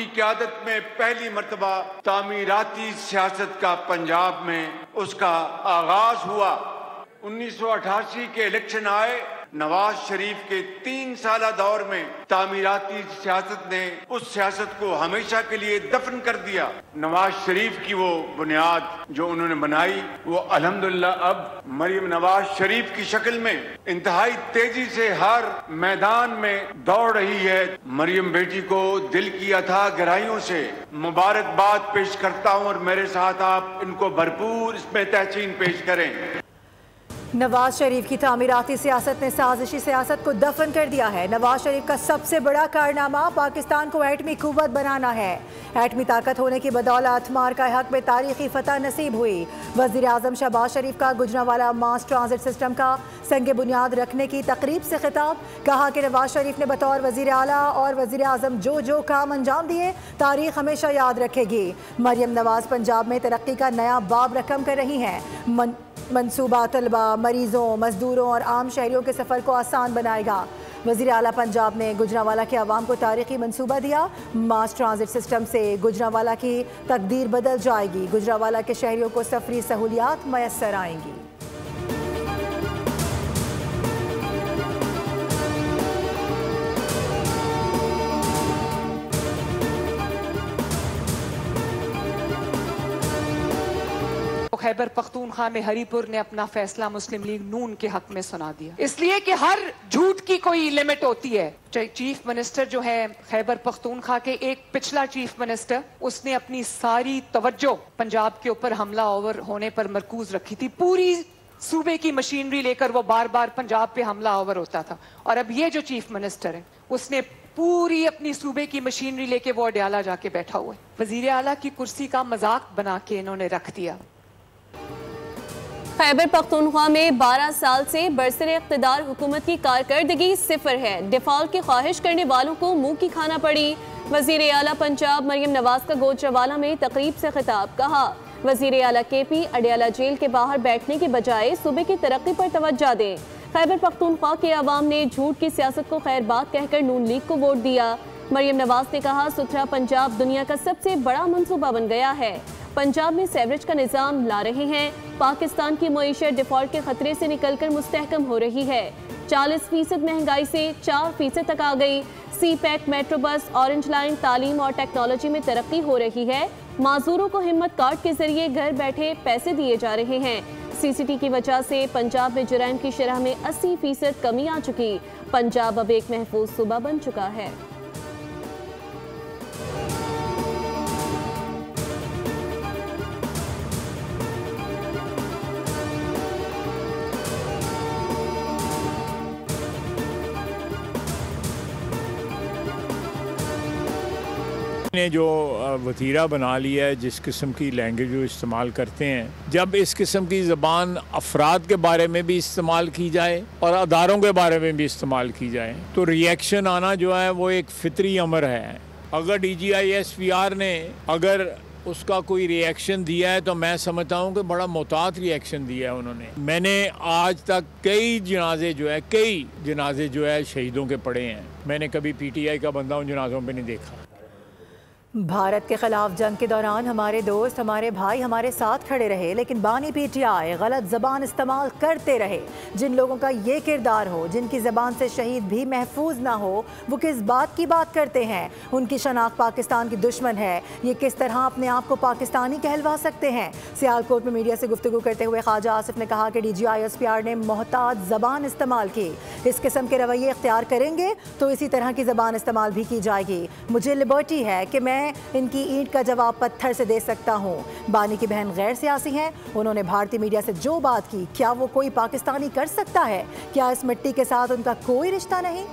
की क़यादत में पहली मर्तबा तामीराती सियासत का पंजाब में उसका आगाज हुआ। 1988 के इलेक्शन आए। नवाज शरीफ के 3 साला दौर में तामीराती सियासत ने उस सियासत को हमेशा के लिए दफन कर दिया। नवाज शरीफ की वो बुनियाद जो उन्होंने बनाई वो अल्हम्दुलिल्लाह अब मरियम नवाज शरीफ की शक्ल में इंतहाई तेजी से हर मैदान में दौड़ रही है। मरियम बेटी को दिल की अथाह गहराइयों से मुबारकबाद पेश करता हूँ और मेरे साथ आप इनको भरपूर इसमें तहसीन पेश करें। नवाज शरीफ की तामीराती सियासत ने साजिशी सियासत को दफन कर दिया है। नवाज शरीफ का सबसे बड़ा कारनामा पाकिस्तान को एटमी कुव्वत बनाना है। एटमी ताकत होने की बदौलत मार्का हक में तारीखी फतह नसीब हुई। वज़ीर आज़म शहबाज शरीफ का गुजरांवाला मास ट्रांजिट सिस्टम का संग बुनियाद रखने की तकरीब से खिताब। कहा कि नवाज शरीफ ने बतौर वज़ीर आला और वज़ीर आज़म जो काम अंजाम दिए तारीख हमेशा याद रखेगी। मरियम नवाज पंजाब में तरक्की का नया बाब रकम कर रही हैं। मनसूबा तलबा, मरीजों, मजदूरों और आम शहरियों के सफ़र को आसान बनाएगा। वज़ीर आला पंजाब ने गुजरांवाला के अवाम को तारीखी मनसूबा दिया। मास ट्रांजिट सिस्टम से गुजरांवाला की तकदीर बदल जाएगी। गुजरांवाला के शहरियों को सफरी सहूलियात मैसर आएंगी। खैबर पख्तूनख्वा में हरीपुर ने अपना फैसला मुस्लिम लीग नून के हक में सुना दिया, इसलिए कि हर झूठ की कोई लिमिट होती है। चीफ मिनिस्टर जो है खैबर पख्तूनख्वा के, एक पिछला चीफ मिनिस्टर, उसने अपनी सारी तवज्जो पंजाब के ऊपर हमला आवर होने पर मरकूज रखी थी। पूरी सूबे की मशीनरी लेकर वो बार बार पंजाब पे हमला आवर होता था। और अब ये जो चीफ मिनिस्टर है उसने पूरी अपनी सूबे की मशीनरी लेके वो अडयाला जाके बैठा हुआ है। वजीर आला की कुर्सी का मजाक बना के इन्होंने रख दिया। खैबर पख्तूनख्वा में 12 साल से बरसरे इक़्तिदार हुकूमत की कारकर्दगी सिफर है। डिफॉल्ट की ख्वाहिश करने वालों को मुंह की खाना पड़ी। वज़ीर आला पंजाब मरियम नवाज का गुजरांवाला में तकरीब से खिताब। कहा वज़ीर आला केपी अडयाला जेल के बाहर बैठने के बजाय सूबे की तरक्की पर तवज्जो दें। खैबर पख्तूनख्वा के अवाम ने झूठ की सियासत को खैर बात कहकर नून लीग को वोट दिया। मरियम नवाज ने कहा सुथरा पंजाब दुनिया का सबसे बड़ा मंसूबा बन गया है। पंजाब में सेवरेज का निज़ाम ला रहे हैं। पाकिस्तान की मईशत डिफॉल्ट के खतरे से निकलकर मुस्तहकम हो रही है। 40% महंगाई से 4% तक आ गई। CPEC, metro bus, orange line, तालीम और टेक्नोलॉजी में तरक्की हो रही है। माजूरों को हिम्मत कार्ड के जरिए घर बैठे पैसे दिए जा रहे हैं। CCT की वजह से पंजाब में जुराइम की शरह में 80% कमी आ चुकी। पंजाब अब एक महफूज सूबा बन चुका है। ने जो वतीरा बना लिया है, जिस किस्म की लैंग्वेज वो इस्तेमाल करते हैं, जब इस किस्म की ज़बान अफराद के बारे में भी इस्तेमाल की जाए और अदारों के बारे में भी इस्तेमाल की जाए तो रिएक्शन आना जो है वो एक फितरी अमर है। अगर DGI SPR ने अगर उसका कोई रिएक्शन दिया है तो मैं समझता हूँ कि बड़ा मोहतात रिएक्शन दिया है उन्होंने। मैंने आज तक कई जनाजे जो है शहीदों के पढ़े हैं। मैंने कभी PTI का बंदा उन जनाजों पे नहीं देखा। भारत के खिलाफ जंग के दौरान हमारे दोस्त, हमारे भाई हमारे साथ खड़े रहे, लेकिन बानी PTI गलत ज़बान इस्तेमाल करते रहे। जिन लोगों का ये किरदार हो, जिनकी ज़बान से शहीद भी महफूज ना हो, वो किस बात की बात करते हैं? उनकी शनाख्त पाकिस्तान की दुश्मन है। ये किस तरह अपने आप को पाकिस्तानी कहलवा सकते हैं? सियालकोट में मीडिया से गुफ्तगू करते हुए ख्वाजा आसिफ ने कहा कि DGI SPR ने मोहतात ज़बान इस्तेमाल की। इस किस्म के रवैये इख्तियार करेंगे तो इसी तरह की ज़बान इस्तेमाल भी की जाएगी। मुझे लिबर्टी है कि मैं इनकी ईंट का जवाब पत्थर से दे सकता हूं। बानी की बहन गैर सियासी हैं। उन्होंने भारतीय मीडिया से जो बात की, क्या वो कोई पाकिस्तानी कर सकता है? क्या इस मिट्टी के साथ उनका कोई रिश्ता नहीं?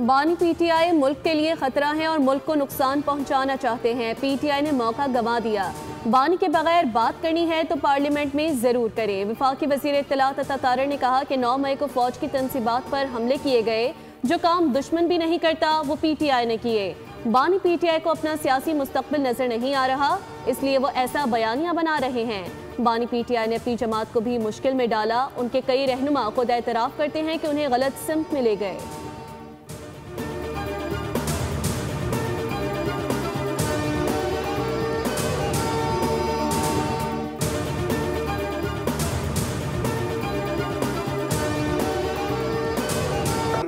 बानी PTI मुल्क के लिए खतरा है और मुल्क को नुकसान पहुंचाना चाहते हैं। PTI ने मौका गंवा दिया। बानी के बगैर बात करनी है तो पार्लियामेंट में जरूर करें। वफाकी वजीर इत्तलात अता तारर ने कहा कि 9 मई को फौज की तनसीबात पर हमले किए गए। जो काम दुश्मन भी नहीं करता वो PTI ने किए। बानी पीटीआई को अपना सियासी मुस्तकबिल नजर नहीं आ रहा, इसलिए वो ऐसा बयानिया बना रहे हैं। बानी पीटीआई ने अपनी जमात को भी मुश्किल में डाला। उनके कई रहनुमा खुद एतराफ़ करते हैं कि उन्हें गलत सिमत में ले गए।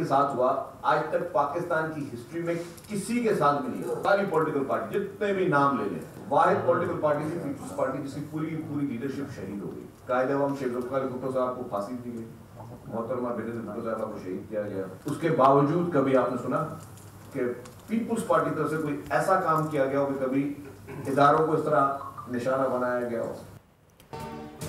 साथ हुआ, आज तक पाकिस्तान की हिस्ट्री में किसी के साथ भी नहीं हुआ। सारी पॉलिटिकल पार्टी जितने भी नाम ले लें, वाहिद पॉलिटिकल पार्टी थी पीपल्स पार्टी जिसकी पूरी लीडरशिप शहीद हो गई। कायदे-ए-आज़म शेख ज़ुल्फ़िकार अली भुट्टो साहब को फांसी दी गई, मोहतरमा बेनज़ीर भुट्टो साहब को शहीद किया गया। उसके बावजूद कभी आपने सुना कि पीपल्स पार्टी की तरफ से कोई ऐसा काम किया गया हो कि कभी इदारों को इस तरह निशाना बनाया गया हो?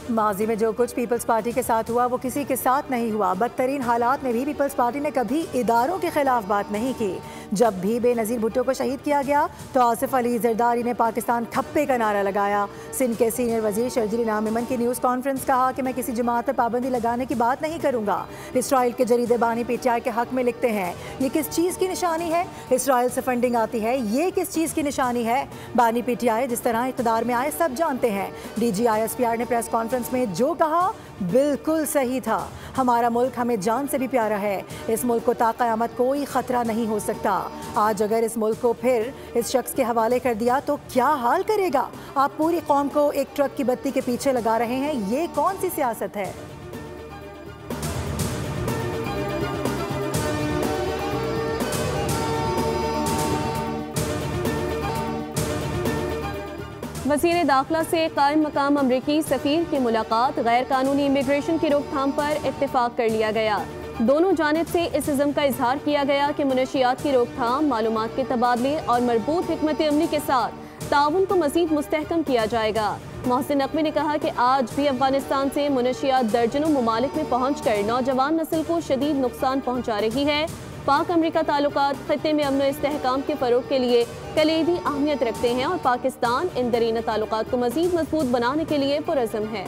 माजी में जो कुछ पीपल्स पार्टी के साथ हुआ वो किसी के साथ नहीं हुआ। बदतरीन हालात में भी पीपल्स पार्टी ने कभी इदारों के खिलाफ बात नहीं की। जब भी बेनज़ीर भुट्टो को शहीद किया गया तो आसिफ अली ज़रदारी ने पाकिस्तान ठप्पे का नारा लगाया। सिंध के सीनियर वजीर शर्जील इनाम मेमन की न्यूज़ कॉन्फ्रेंस कहा कि मैं किसी जमात पर पाबंदी लगाने की बात नहीं करूँगा। इसराइल के जरीदे बानी पीटीआई के हक में लिखते हैं, ये किस चीज़ की निशानी है? इसराइल से फंडिंग आती है, ये किस चीज़ की निशानी है? बानी पीटीआई जिस तरह इक़्तिदार में आए सब जानते हैं। DGISPR ने प्रेस कॉन्फ्रेंस में जो कहा बिल्कुल सही था। हमारा मुल्क हमें जान से भी प्यारा है। इस मुल्क को ता क़यामत कोई ख़तरा नहीं हो सकता। आज अगर इस मुल्क को फिर इस शख्स के हवाले कर दिया तो क्या हाल करेगा? आप पूरी कौम को एक ट्रक की बत्ती के पीछे लगा रहे हैं, ये कौन सी सियासत है? वज़ीर दाखिला से कायम मकाम अमरीकी सफ़ीर की मुलाकात, गैर कानूनी इमिग्रेशन की रोकथाम पर इत्तेफाक कर लिया गया। दोनों जानिब से इस इज़्म का इजहार किया गया कि मुनशियात की रोकथाम, मालूमात के तबादले और मरबूत हिकमत अमली के साथ ताउन को मज़ीद मुस्तहकम किया जाएगा। मोहसिन नकवी ने कहा कि आज भी अफगानिस्तान से मुनशियात दर्जनों ममालिक में पहुँच कर नौजवान नस्ल को शदीद नुकसान पहुँचा रही है। पाक अमरीका ताल्लुकात खत्ते में अमन इस्तेहकाम के फ़रोग के लिए कलीदी अहमियत रखते हैं और पाकिस्तान इन दरीना ताल्लुकात को मज़ीद मजबूत बनाने के लिए पुरज़्म है।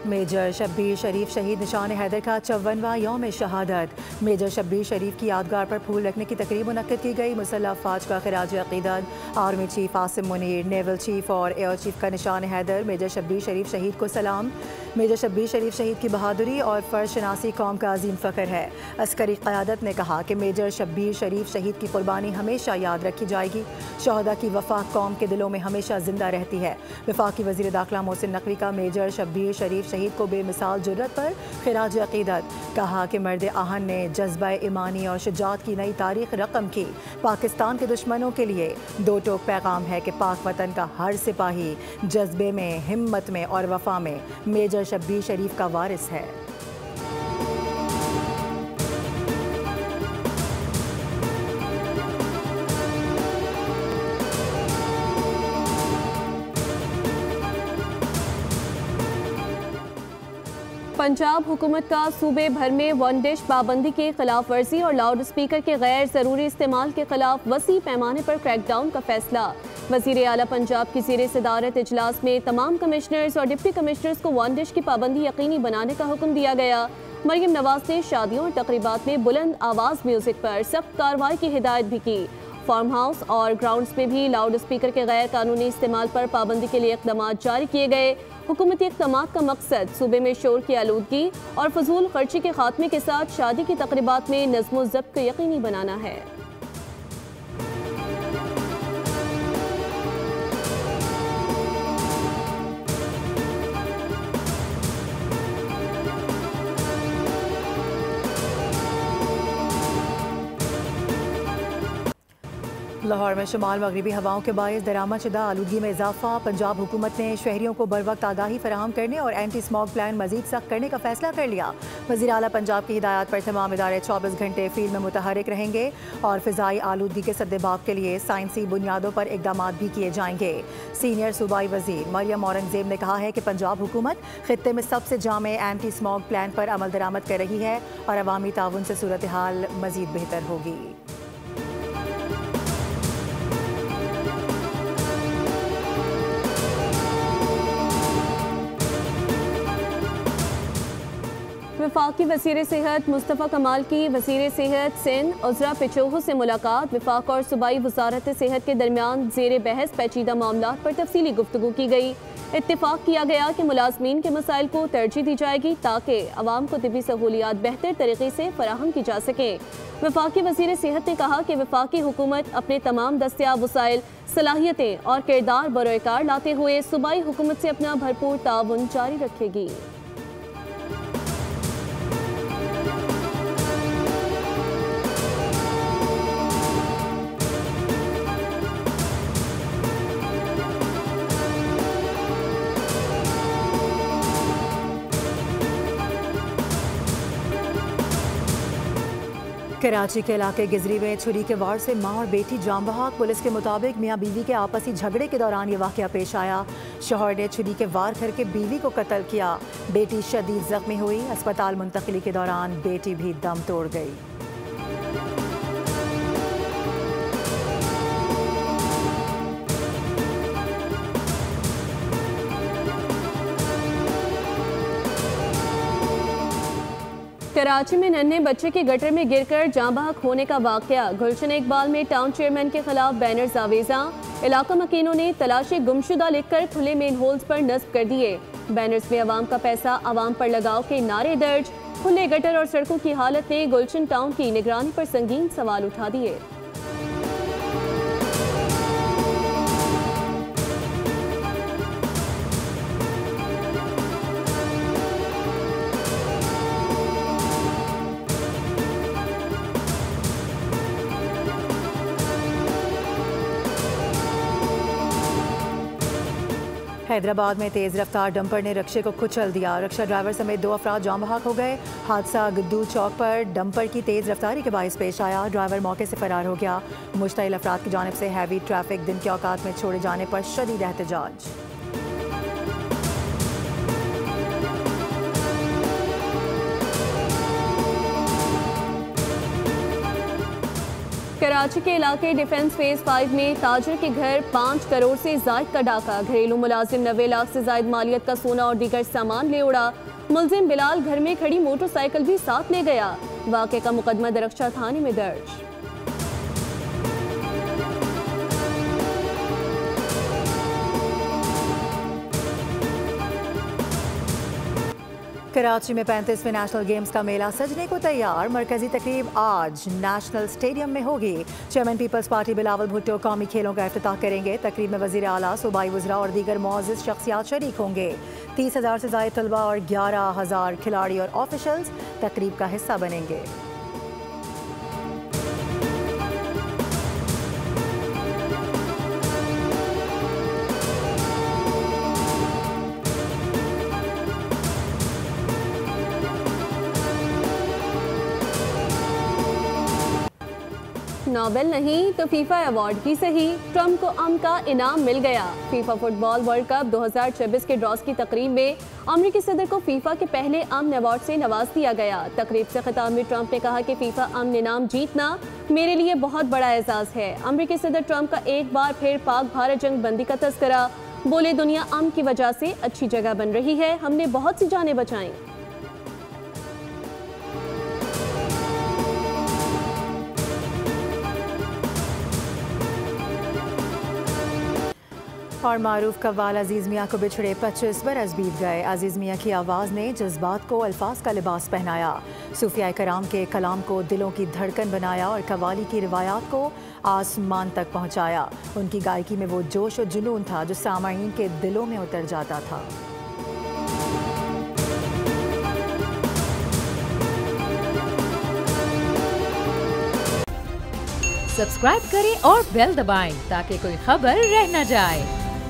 मेजर शब्बीर शरीफ शहीद निशान हैदर का 54वां यौम शहादत। मेजर शब्बीर शरीफ की यादगार पर फूल रखने की तकरीब मुनक्किद की गई। मुसल्लह अफ़वाज का खिराज अक़ीदत, army chief Asim Munir, naval chief और एयर चीफ का निशान हैदर। मेजर शब्बीर शरीफ शहीद को सलाम। मेजर शब्बीर शरीफ शहीद की बहादुरी और फ़र्ज शनासी कौम का अजीम फ़ख्र है। अस्करी क़यादत ने कहा कि मेजर शब्बीर शरीफ शहीद की कुर्बानी हमेशा याद रखी जाएगी। शहदा की वफ़ा कौम के दिलों में हमेशा ज़िंदा रहती है। वफ़ाक़ी वज़ीर दाखिला मोहसिन नकवी का मेजर शब्बीर शरीफ शहीद को बेमिसाल जुर्रत पर खिराज अक़ीदत। कहा कि मर्द आहन ने जज्बा ईमानी और शुजाअत की नई तारीख़ रकम की। पाकिस्तान के दुश्मनों के लिए दो टोक पैगाम है कि पाक वतन का हर सिपाही जज्बे में, हिम्मत में और वफ़ा में मेजर शब्बीर शरीफ का वारिस है। पंजाब हुकूमत का सूबे भर में वन डिश पाबंदी की खिलाफ वर्जी और लाउड स्पीकर के गैर ज़रूरी इस्तेमाल के खिलाफ वसी पैमाने पर क्रैकडाउन का फैसला। वज़ीर आला पंजाब की ज़ेर सदारत इजलास में तमाम कमिश्नर्स और डिप्टी कमिश्नर्स को वन डिश की पाबंदी यकीनी बनाने का हुक्म दिया गया। मरियम नवाज ने शादियों और तकरीबात में बुलंद आवाज़ म्यूजिक पर सख्त कार्रवाई की हिदायत भी की। फार्म हाउस और ग्राउंड्स में भी लाउड स्पीकर के गैर कानूनी इस्तेमाल पर पाबंदी के लिए इक़दाम जारी किए गए। हुकूमती इक़दाम का मकसद सूबे में शोर की आलूदगी और फजूल खर्ची के खात्मे के साथ शादी की तकरीबात में नज़्म ज़ब्त को यकीनी बनाना है। लाहौर में शुमाल मगरबी हवाओं के बायस दरामदशुदा आलूदगी में इजाफा। पंजाब हुकूमत ने शहरियों को बर वक्त आगाही फराहम करने और एंटी स्मॉग प्लान मजीद सख्त करने का फैसला कर लिया। वज़ीर आला पंजाब की हिदायत पर तमाम इदारे 24 घंटे फील्ड में मुतहरिक रहेंगे और फ़िज़ाई आलूदगी के सद्देबाब के लिए साइंसी बुनियादों पर इक़दाम भी किए जाएंगे। सीनियर सूबाई वज़ीर मरियम औरंगज़ेब ने कहा है कि पंजाब हुकूमत खित्ते में सबसे जामे एंटी स्मॉग प्लान पर अमल दरामद कर रही है और अवामी ताउन से सूरत हाल मज़ीद बेहतर होगी। वफाकी वज़ीर सेहत मुस्तफ़ा कमाल की वज़ीर सेहत सिंध उज़रा पिचोहो से मुलाकात। वफाक और सूबाई वज़ारत सेहत के दरमियान ज़ेर बहस पेचीदा मामलात पर तफसीली गुफ्तगू की गई। इत्तेफाक किया गया कि मुलाजमीन के मसाइल को तरजीह दी जाएगी ताकि अवाम को तिबी सहूलियात बेहतर तरीके से फराहम की जा सकें। वफाकी वज़ीर सेहत ने कहा कि वफाकी हुकूमत अपने तमाम दस्तियाब वसाइल, सलाहियतें और किरदार बरोकार लाते हुए सूबाई हुकूमत से अपना भरपूर ताउन जारी रखेगी। कराची के इलाके गिजरी में छुरी के वार से मां और बेटी जान बहक। पुलिस के मुताबिक मियां बीवी के आपसी झगड़े के दौरान ये वाकया पेश आया। शौहर ने छुरी के वार करके बीवी को कत्ल किया। बेटी शदीद जख्मी हुई। अस्पताल मुंतकिली के दौरान बेटी भी दम तोड़ गई। कराची में नन्हे बच्चे के गटर में गिरकर जान बहक होने का वाकया। गुलशन इकबाल में टाउन चेयरमैन के खिलाफ बैनर्स आवेजा। इलाका मकीनों ने तलाशी गुमशुदा लिखकर खुले मेन होल्स पर नस्ब कर दिए। बैनर्स में अवाम का पैसा अवाम पर लगाओ के नारे दर्ज। खुले गटर और सड़कों की हालत ने गुलशन टाउन की निगरानी पर संगीन सवाल उठा दिए। हैदराबाद में तेज रफ्तार डंपर ने रक्षे को कुचल दिया। रक्षा ड्राइवर समेत 2 अफराद जान बहक हो गए। हादसा गद्दू चौक पर डंपर की तेज रफ्तारी के बायस पेश आया। ड्राइवर मौके से फरार हो गया। मुश्तइल अफराद की जानिब से हैवी ट्रैफिक दिन के औकात में छोड़े जाने पर शदीद एहतजाज। कराची के इलाके डिफेंस फेज 5 में ताजर के घर 5 करोड़ से जायद का डाका। घरेलू मुलाजिम 90 लाख से जायद मालियत का सोना और दीगर सामान ले उड़ा। मुलजिम बिलाल घर में खड़ी मोटरसाइकिल भी साथ ले गया। वाक़े का मुकदमा दरख्शा थाने में दर्ज। कराची में 35वें नेशनल गेम्स का मेला सजने को तैयार। मरकजी तकरीब आज नेशनल स्टेडियम में होगी। Chairman People's party Bilawal Bhutto कौमी खेलों का इफ्तिताह करेंगे। तकरीब में वज़ीर आला, सूबाई वज़रा और दीगर मुअज़्ज़िज़ शख्सियात शरीक होंगे। 30,000 से ज़ायद तलबा और 11,000 खिलाड़ी और ऑफिशल्स तकरीब का हिस्सा बनेंगे। नोबेल नहीं तो फीफा अवार्ड की सही। ट्रंप को अमन का इनाम मिल गया। फीफा फुटबॉल वर्ल्ड कप 2026 के ड्रॉस की तकरीब में अमरीकी सदर को फीफा के पहले अमन अवार्ड से नवाज दिया गया। तकरीब से खिताब में ट्रंप ने कहा कि फीफा अमन इनाम जीतना मेरे लिए बहुत बड़ा एजाज है। अमरीकी सदर ट्रंप का एक बार फिर पाक भारत जंग बंदी का तस्करा। बोले दुनिया अमन की वजह से अच्छी जगह बन रही है। हमने बहुत सी जानें बचाई। और मारूफ कव्वाल अजीज़ मियाँ को बिछड़े 25 बरस बीत गए। अजीज़ मियाँ की आवाज़ ने जज्बात को अल्फाज का लिबास पहनाया। सूफिया कराम के कलाम को दिलों की धड़कन बनाया और कव्वाली की रिवायात को आसमान तक पहुँचाया। उनकी गायकी में वो जोश और जुनून था जो सामाईन के दिलों में उतर जाता था। सब्सक्राइब करें और बेल दबाएं ताकि कोई खबर रह न जाए।